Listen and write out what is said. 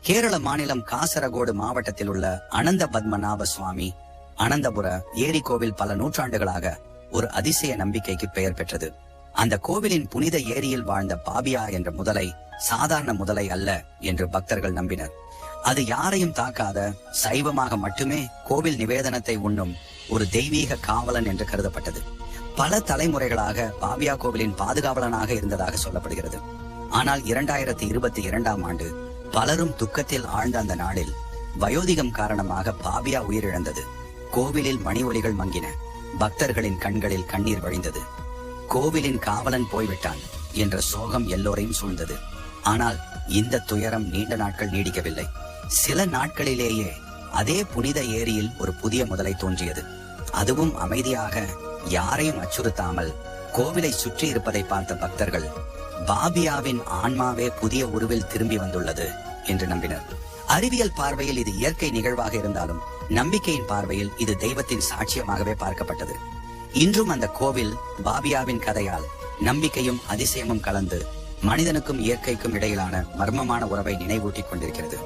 கேரள மாநிலம் காசரகோடு மாவட்டத்தில் உள்ள அனந்த பத்மநாப சுவாமி அனந்தபுர ஏரி கோவில் பல நூற்றாண்டுகளாக ஒரு அதிசய நம்பிக்கைக்கு பெயர் பெற்றது. அந்த கோவிலின் புனித ஏரியில் வாழ்ந்த பாபியா என்ற முதலை சாதாரண முதலை அல்ல என்று பக்தர்கள் நம்பினர். அது யாரையும் தாக்காத சைவமாக மட்டுமே கோவில் நிவேதனத்தை உண்ணும் ஒரு தெய்வீக காவலன் என்று கருதப்பட்டது. பல தலைமுறைகளாக பாபியா கோவிலின் பாதுகாவலனாக இருந்ததாக சொல்லப்படுகிறது. ஆனால் 2022ஆம் ஆண்டு பலரும் துக்கத்தில் ஆழ்ந்த அந்த நாளில் வயோதிகம் காரணமாக பாபியா உயிரிழந்தது. கோவிலில் மணி ஒலிகள் மங்கின, பக்தர்களின் கண்களில் கண்ணீர் வழிந்தது. கோவிலின் காவலன் போய்விட்டான் என்ற சோகம் எல்லோரையும் சூழ்ந்தது. ஆனால் இந்த துயரம் நீண்ட நாட்கள் நீடிக்கவில்லை. சில நாட்களிலேயே அதே புனித ஏரியில் ஒரு புதிய முதலை தோன்றியது. அதுவும் அமைதியாக, யாரையும் அச்சுறுத்தாமல் கோவிலை சுற்றி இருப்பதை பார்த்த பக்தர்கள் பாபியாவின் ஆன்மாவே புதிய உருவில் திரும்பி வந்துள்ளது என்று நம்பினர். அறிவியல் பார்வையில் இது இயற்கை நிகழ்வாக இருந்தாலும் நம்பிக்கையின் பார்வையில் இது தெய்வத்தின் சாட்சியமாகவே பார்க்கப்பட்டது. இன்றும் அந்த கோவில் பாபியாவின் கதையால் நம்பிக்கையும் அதிசயமும் கலந்து மனிதனுக்கும் இயற்கைக்கும் இடையிலான மர்மமான உறவை நினைவூட்டிக் கொண்டிருக்கிறது.